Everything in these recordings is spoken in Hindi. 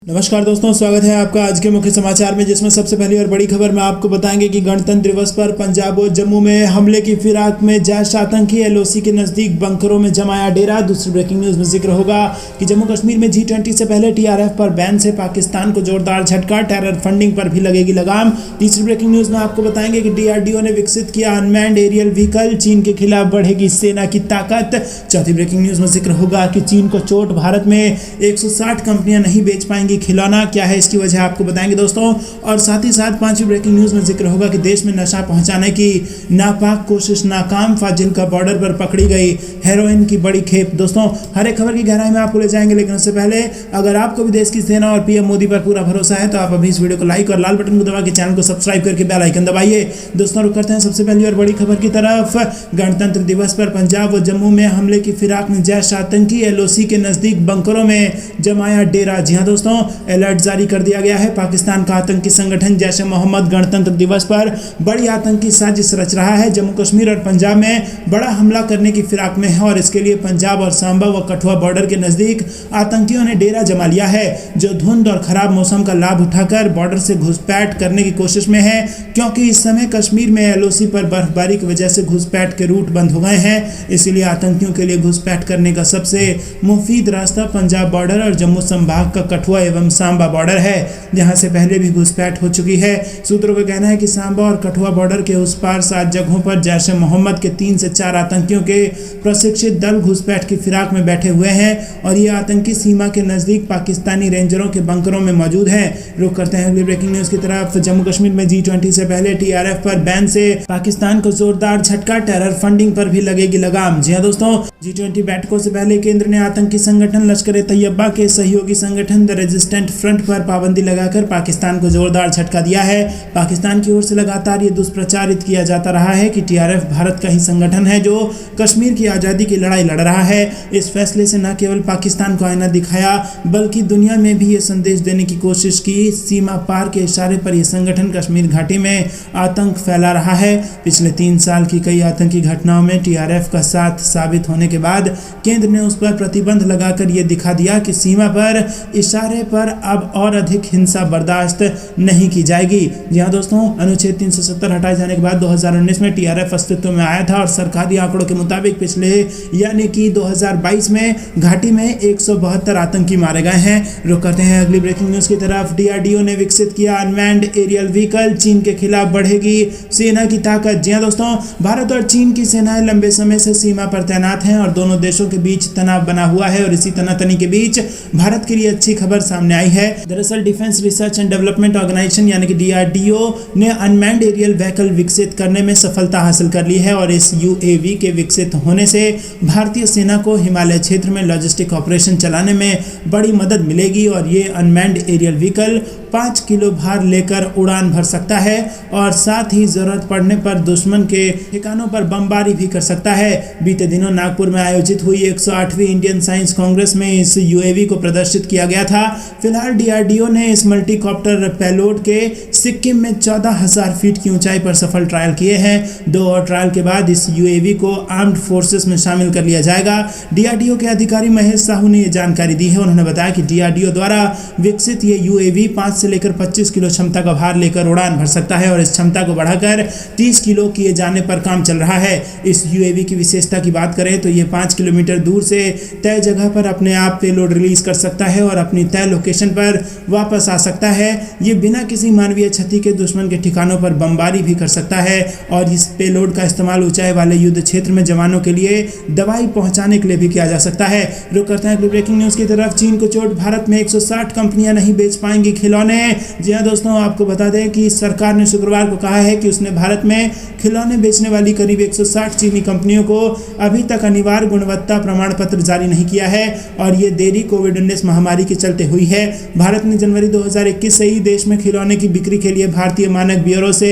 नमस्कार दोस्तों, स्वागत है आपका आज के मुख्य समाचार में, जिसमें सबसे पहली और बड़ी खबर में आपको बताएंगे कि गणतंत्र दिवस पर पंजाब और जम्मू में हमले की फिराक में जैश आतंकी एलओसी के नजदीक बंकरों में जमाया डेरा। दूसरी ब्रेकिंग न्यूज में जिक्र होगा कि जम्मू कश्मीर में G20 से पहले TRF पर बैन से पाकिस्तान को जोरदार झटका, टेरर फंडिंग पर भी लगेगी लगाम। तीसरी ब्रेकिंग न्यूज में आपको बताएंगे कि DRDO ने विकसित किया अनमैन्ड एरियल व्हीकल, चीन के खिलाफ बढ़ेगी सेना की ताकत। चौथी ब्रेकिंग न्यूज में जिक्र होगा कि चीन को चोट, भारत में 160 कंपनियां नहीं बेच पाएंगी खिलौना, क्या है इसकी वजह आपको बताएंगे दोस्तों। और साथ ही साथ पांचवी ब्रेकिंग न्यूज में जिक्र होगा कि देश में नशा पहुंचाने की नापाक कोशिश नाकाम, फाजिल्का बॉर्डर पर पकड़ी गई हेरोइन की बड़ी खेप। दोस्तों, हर एक खबर की गहराई में आपको ले जाएंगे, लेकिन उससे पहले अगर आपको भी देश की सेना और PM मोदी पर पूरा भरोसा है तो आप अभी इस वीडियो को लाइक और लाल बटन को दबा के चैनल को सब्सक्राइब करके बेल आइकन दबाइए। दोस्तों, रुक करते हैं सबसे पहली और बड़ी खबर की तरफ। गणतंत्र दिवस पर पंजाब और जम्मू में हमले की फिराक में जैश आतंकी एलओसी के नजदीक बंकरों में जमाया डेरा। जी हां दोस्तों, अलर्ट जारी कर दिया गया है। पाकिस्तान का आतंकी संगठन जैश ए मोहम्मद गणतंत्र दिवस पर बड़ी आतंकी साजिश रच रहा है। जम्मू कश्मीर और पंजाब में बड़ा हमला करने की फिराक में है और इसके लिए पंजाब और सांबा व कठुआ बॉर्डर के नजदीक आतंकियों ने डेरा जमा लिया है, जो धुंध और खराब मौसम का लाभ उठाकर बॉर्डर से घुसपैठ करने की कोशिश में है, क्योंकि इस समय कश्मीर में LOC पर बर्फबारी की वजह से घुसपैठ के रूट बंद हो गए हैं। इसीलिए आतंकियों के लिए घुसपैठ करने का सबसे मुफीद रास्ता पंजाब बॉर्डर और जम्मू संभाग का कठुआ एवं सांबा बॉर्डर है, जहां से पहले भी घुसपैठ हो चुकी है। सूत्रों का कहना है कि सांबा और कठुआ बॉर्डर के उस पार 7 जगहों पर जैश ए मोहम्मद के 3 से 4 आतंकियों के प्रशिक्षित दल घुसपैठ की फिराक में बैठे हुए हैं और ये आतंकी सीमा के नजदीक पाकिस्तानी रेंजरों के बंकरों में मौजूद हैं। रुक करते हैं अगली ब्रेकिंग न्यूज की तरफ। जम्मू कश्मीर में G20 से पहले TRF पर बैन से पाकिस्तान को जोरदार झटका, टेरर फंडिंग पर भी लगेगी लगाम। जी हां दोस्तों, G20 बैठकों से पहले केंद्र ने आतंकी संगठन लश्कर-ए-तैयबा के सहयोगी संगठन द रेजिस्टेंट फ्रंट पर पाबंदी लगाकर पाकिस्तान को जोरदार झटका दिया है। पाकिस्तान की ओर से लगातार ये दुष्प्रचारित किया जाता रहा है कि TRF भारत का ही संगठन है जो कश्मीर की आज़ादी की लड़ाई लड़ रहा है। इस फैसले से न केवल पाकिस्तान को आईना दिखाया, बल्कि दुनिया में भी ये संदेश देने की कोशिश की, सीमा पार के इशारे पर यह संगठन कश्मीर घाटी में आतंक फैला रहा है। पिछले 3 साल की कई आतंकी घटनाओं में TRF का साथ साबित होने के बाद केंद्र ने उस पर प्रतिबंध लगाकर यह दिखा दिया कि सीमा पर इशारे पर अब और अधिक हिंसा बर्दाश्त नहीं की जाएगी। जी हां दोस्तों, अनुच्छेद 370 हटाए जाने के बाद 2019 में TRF अस्तित्व में आया था और सरकारी आंकड़ों के मुताबिक पिछले यानी कि 2022 में घाटी में 172 आतंकी मारे गए हैं। रुक करते हैं अगली ब्रेकिंग न्यूज की तरफ। DRDO ने विकसित किया अनमैन्ड एरियल व्हीकल, चीन के खिलाफ बढ़ेगी सेना की ताकत। जी हां दोस्तों, भारत और चीन की सेनाएं लंबे समय से सीमा पर तैनात हैं और दोनों देशों के बीच तनाव बना हुआ है और इसी तनातनी के बीच भारत के लिए अच्छी खबर सामने आई है। दरअसल defence research and development organisation यानी कि DRDO ने अनमैन्ड एरियल व्हीकल विकसित करने में सफलता हासिल कर ली है और इस UAV के विकसित होने से भारतीय सेना को हिमालय क्षेत्र में लॉजिस्टिक ऑपरेशन चलाने में बड़ी मदद मिलेगी और ये अनमैन्ड एरियल व्हीकल 5 किलो भार लेकर उड़ान भर सकता है और साथ ही जरूरत पड़ने पर दुश्मन के ठिकानों पर बमबारी भी कर सकता है। बीते दिनों नागपुर में आयोजित हुई 108वीं इंडियन साइंस कांग्रेस में इस UAV को प्रदर्शित किया गया था। फिलहाल DRDO ने इस मल्टीकॉप्टर पेलोड के सिक्किम में 14,000 फीट की ऊंचाई पर सफल ट्रायल किए हैं। 2 और ट्रायल के बाद इस UAV को आर्म्ड फोर्सेस में शामिल कर लिया जाएगा। DRDO के अधिकारी महेश साहू ने यह जानकारी दी है। उन्होंने बताया कि DRDO द्वारा विकसित ये UAV 5 से लेकर 25 किलो क्षमता का भार लेकर उड़ान भर सकता है और इस क्षमता को बढ़ाकर 30 किलो किए जाने पर काम चल रहा है। इस UAV की विशेषता की बात करें तो ये 5 किलोमीटर दूर से तय जगह पर अपने आप पेलोड रिलीज कर सकता है और अपनी तय लोकेशन पर वापस आ सकता है। ये बिना किसी मानवीय क्षति के दुश्मन के ठिकानों पर बमबारी भी कर सकता है और इस पेलोड का इस्तेमाल ऊंचाई वाले युद्ध क्षेत्र में जवानों के लिए दवाई पहुंचाने के लिए भी किया जा सकता है। रुक करते हैं ब्रेकिंग न्यूज की तरफ। चीन को चोट, भारत में 160 कंपनियां नहीं बेच पाएंगी खिलौने। जी हां दोस्तों, आपको बता दें कि सरकार ने शुक्रवार को कहा है कि उसने भारत में खिलौने बेचने वाली करीब 160 चीनी कंपनियों को अभी तक अनिवार्य गुणवत्ता प्रमाण पत्र जारी नहीं किया है और ये देरी कोविड-19 महामारी के चलते हुई है। भारत ने जनवरी 2021 से ही देश में खिलौने की बिक्री के लिए भारतीय मानक ब्यूरो से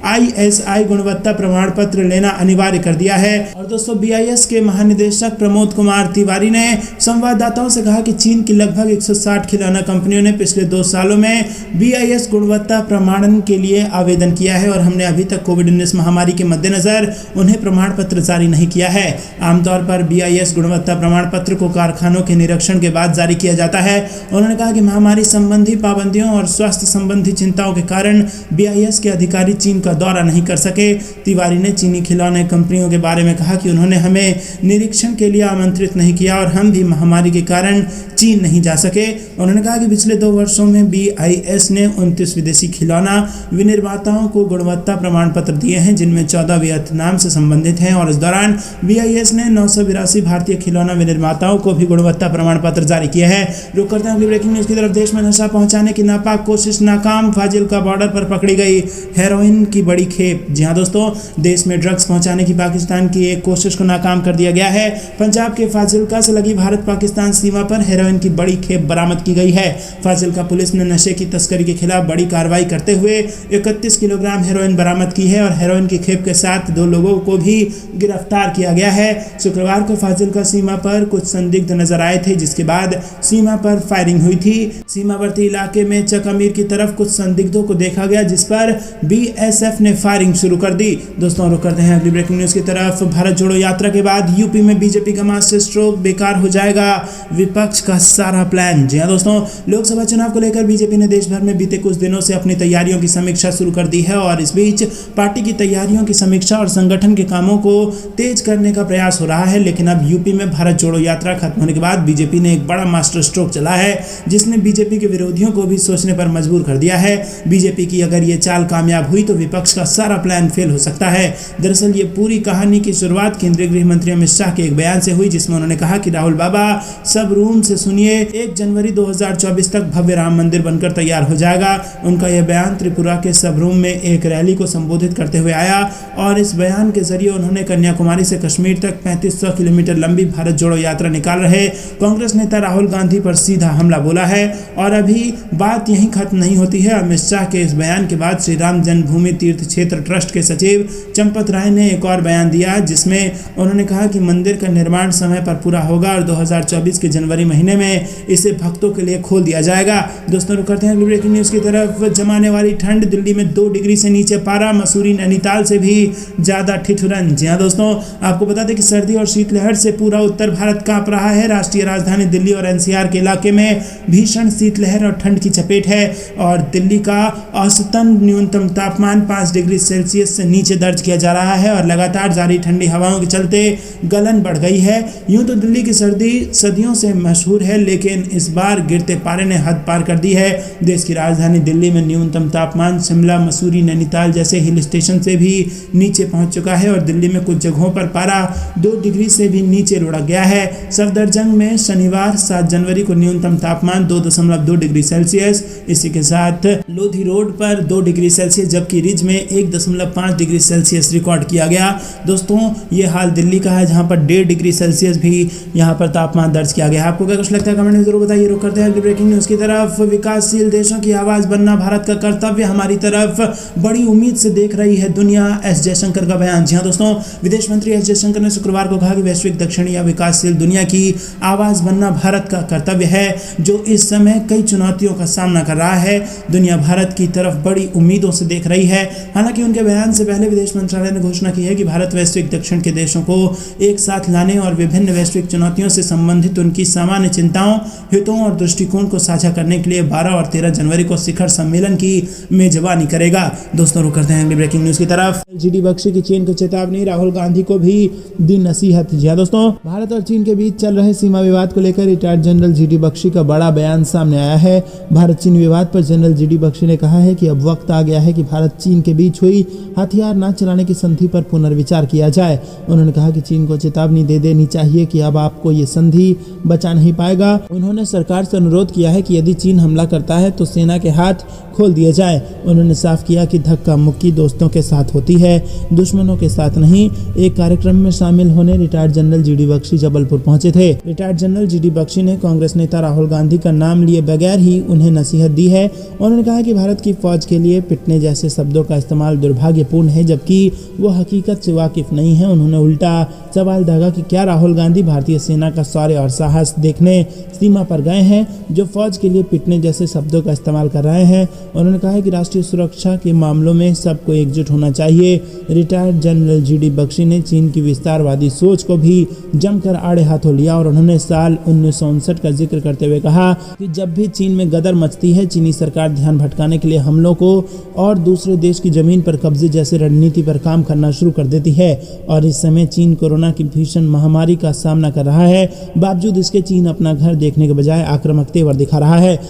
ISI गुणवत्ता प्रमाण पत्र लेना अनिवार्य कर दिया है। और दोस्तों, BIS के महानिदेशक प्रमोद कुमार तिवारी ने संवाददाताओं से कहा कि चीन की लगभग 160 खिलौना कंपनियों ने पिछले 2 सालों में BIS गुणवत्ता प्रमाणन के लिए आवेदन किया है और हमने अभी तक कोविड-19 महामारी के मद्देनजर उन्हें प्रमाण पत्र जारी नहीं किया है। आमतौर पर BIS गुणवत्ता प्रमाण पत्र को कारखानों के निरीक्षण के बाद जारी किया जाता है। उन्होंने कहा कहा कि महामारी संबंधी पाबंदियों और स्वास्थ्य संबंधी चिंताओं के कारण BIS के अधिकारी चीन का दौरा नहीं कर सके। तिवारी ने चीनी खिलौने कंपनियों के बारे में कहा कि उन्होंने हमें निरीक्षण के लिए आमंत्रित नहीं किया और हम भी महामारी के कारण चीन नहीं जा सके। उन्होंने कहा कि पिछले 2 वर्षों में BIS ने 29 विदेशी खिलौना विनिर्माताओं को गुणवत्ता प्रमाण पत्र दिए हैं, जिनमें 14 वियतनाम से संबंधित हैं और इस दौरान BIS ने 982 भारतीय खिलौना विनिर्माताओं को भी गुणवत्ता प्रमाण पत्र जारी किया है। रुक करते हैं अगली ब्रेकिंग न्यूज की तरफ। देश में नशा पहुंचाने की नापाक कोशिश नाकाम, फाजिल्का बॉर्डर पर पकड़ी गई हेरोइन की बड़ी खेप। जी हां दोस्तों, देश में ड्रग्स पहुंचाने की पाकिस्तान की एक कोशिश को नाकाम कर दिया गया है। पंजाब के फाजिल्का से लगी भारत पाकिस्तान सीमा पर हेरोइन की बड़ी खेप बरामद की गई है। फाजिल्का पुलिस ने नशे की तस्करी के खिलाफ बड़ी कार्रवाई करते हुए 31 किलोग्राम हेरोइन बरामद की है और हेरोइन की खेप के साथ 2 लोगों को भी गिरफ्तार किया गया है। शुक्रवार को फाजिल्का सीमा पर कुछ संदिग्ध नजर आए थे, जिसके बाद सीमा पर फायरिंग हुई थी। सीमावर्ती इलाके में चक अमीर की तरफ कुछ संदिग्धों को देखा गया, जिस पर BSF ने फायरिंग शुरू कर दी। दोस्तों रुक करते हैं अगली ब्रेकिंग न्यूज की तरफ। भारत जोड़ो यात्रा के बाद यूपी में बीजेपी का मास्टर स्ट्रोक, बेकार हो जाएगा विपक्ष का सारा प्लान। जी हां दोस्तों, लोकसभा चुनाव को लेकर बीजेपी ने देश भर में बीते कुछ दिनों से अपनी तैयारियों की समीक्षा शुरू कर दी है और इस बीच पार्टी की तैयारियों की समीक्षा और संगठन के कामों को तेज करने का प्रयास हो रहा है। लेकिन अब यूपी में भारत जोड़ो यात्रा खत्म होने के बाद बीजेपी ने एक बड़ा मास्टर स्ट्रोक चला है, जिसने बीजेपी के विरोधियों को भी सोचने पर मजबूर कर दिया है। बीजेपी की अगर ये चाल कामयाब हुई तो विपक्ष का सारा प्लान फेल हो सकता है। दरअसल ये पूरी कहानी की शुरुआत केंद्रीय गृह मंत्री अमित शाह के एक बयान से हुई, जिसमें उन्होंने कहा कि राहुल बाबा सब रूम से सुनिए, 1 जनवरी 2024 तक भव्य राम मंदिर बनकर तैयार हो जाएगा। उनका यह बयान त्रिपुरा के सब रूम में एक रैली को संबोधित करते हुए आया और इस बयान के जरिए उन्होंने कन्याकुमारी से कश्मीर तक 3500 किलोमीटर लंबी भारत जोड़ो यात्रा निकाल रहे कांग्रेस नेता राहुल गांधी पर सीधा हमला बोला है। और अभी बात यहीं खत्म नहीं होती है। अमित शाह के इस बयान के बाद श्री राम जन्मभूमि तीर्थ क्षेत्र ट्रस्ट के सचिव चंपत राय ने एक और बयान दिया, जिसमें उन्होंने कहा कि मंदिर का निर्माण समय पर पूरा होगा और 2024 के जनवरी महीने में इसे भक्तों के लिए खोल दिया जाएगा। दोस्तों रुक करते हैं अगली ब्रेकिंग न्यूज की तरफ। जमाने वाली ठंड, दिल्ली में 2 डिग्री से नीचे पारा, मसूरी नैनीताल से भी ज्यादा ठिठुरन। जी हां दोस्तों, आपको बता दें कि सर्दी और शीतलहर से पूरा उत्तर भारत कांप रहा है। राष्ट्रीय राजधानी दिल्ली और NCR के इलाके में भीषण शीतलहर और ठंड की चपेट है और दिल्ली का औसतन न्यूनतम तापमान 5 डिग्री सेल्सियस से नीचे दर्ज किया जा रहा है और लगातार जारी ठंडी हवाओं के चलते गलन बढ़ गई है। यूं तो दिल्ली की सर्दी सदियों से मशहूर है, लेकिन इस बार गिरते पारे ने हद पार कर दी है। देश की राजधानी दिल्ली में न्यूनतम तापमान शिमला, मसूरी, नैनीताल जैसे हिल स्टेशन से भी नीचे पहुंच चुका है और दिल्ली में कुछ जगहों पर पारा 2 डिग्री से भी नीचे लुढ़क गया है। सफदरजंग में शनिवार 7 जनवरी को न्यूनतम तापमान 2.2 डिग्री सेल्सियस, इसी के साथ लोधी रोड पर 2 डिग्री सेल्सियस, जबकि रिज में 1.5 डिग्री सेल्सियस रिकॉर्ड किया गया। दोस्तों ये हाल दिल्ली का है, जहां पर 1.5 डिग्री सेल्सियस भी यहां पर तापमान दर्ज किया गया। आपको क्या कुछ लगता है कमेंट में जरूर बताइए। रुक करते हैं अगली ब्रेकिंग न्यूज की तरफ। विकासशील देशों की आवाज बनना भारत का कर्तव्य, हमारी तरफ बड़ी उम्मीद से देख रही है दुनिया, एस जयशंकर का बयान। जी हां दोस्तों, विदेश मंत्री एस जयशंकर ने शुक्रवार को कहा कि वैश्विक दक्षिणी या विकासशील दुनिया की आवाज बनना भारत का कर्तव्य है, जो इस समय कई चुनौतियों का सामना कर रहा है। दुनिया भारत की तरफ बड़ी उम्मीदों से देख रही है। हालांकि उनके बयान से पहले विदेश मंत्रालय ने घोषणा की है कि भारत वैश्विक दक्षिण के देशों को एक साथ लाने और विभिन्न वैश्विक चुनौतियों से संबंधित उनकी सामान्य चिंताओं, हितों और दृष्टिकोण को साझा करने के लिए 12 और 13 जनवरी को शिखर सम्मेलन की मेजबानी करेगा। दोस्तों रुक करते हैं अगली ब्रेकिंग न्यूज की तरफ। GD बख्शी की चीन को चेतावनी, राहुल गांधी को भी दी नसीहत। जी हां दोस्तों, भारत और चीन के बीच चल रहे सीमा विवाद को लेकर रिटायर्ड जनरल GD बख्शी का बड़ा बयान सामने आया है। भारत चीन विवाद पर जनरल GD बख्शी ने कहा है कि अब वक्त आ गया है कि भारत चीन के बीच हुई हथियार न चलाने की संधि पर पुनर्विचार किया जाए। उन्होंने कहा कि चीन को चेतावनी दे देनी चाहिए कि अब आपको ये संधि बचा नहीं पाएगा। उन्होंने सरकार से अनुरोध किया है कि यदि चीन हमला करता है तो सेना के हाथ खोल दिए जाए। उन्होंने साफ किया कि धक्का मुक्की दोस्तों के साथ होती है, दुश्मनों के साथ नहीं। एक कार्यक्रम में शामिल होने retired general GD Bakshi Jabalpur पहुंचे थे। रिटायर्ड जनरल GD बख्शी ने कांग्रेस नेता राहुल गांधी का नाम लिए बगैर ही उन्हें नसीहत दी है। उन्होंने कहा कि भारत की फौज के लिए पिटने जैसे शब्दों का इस्तेमाल दुर्भाग्यपूर्ण है, जबकि वो हकीकत से वाकिफ नहीं है। उन्होंने उल्टा सवाल दागा कि क्या राहुल गांधी भारतीय सेना का शौर्य और साहस देखने सीमा पर गए हैं, जो फौज के लिए पिटने जैसे शब्दों का इस्तेमाल कर रहे हैं। उन्होंने कहा कि राष्ट्रीय सुरक्षा के मामलों में सबको एकजुट होना चाहिए। रिटायर्ड जनरल GD बख्शी ने चीन की विस्तारवादी सोच को भी जमकर आड़े हाथों लिया और उन्होंने साल 1959 का जिक्र करते हुए कहा कि जब भी चीन में गदर मचती है, चीनी सरकार ध्यान भटकाने के लिए हमलों को और दूसरे देश की जमीन पर कब्जे जैसे रणनीति पर काम करना शुरू कर देती है। और इस समय चीन कोरोना की भीषण महामारी का सामना कर रहा है। बावजूद इसके चीन अपना घर देखने के बजाय आक्रामक तेवर दिखा रहा है।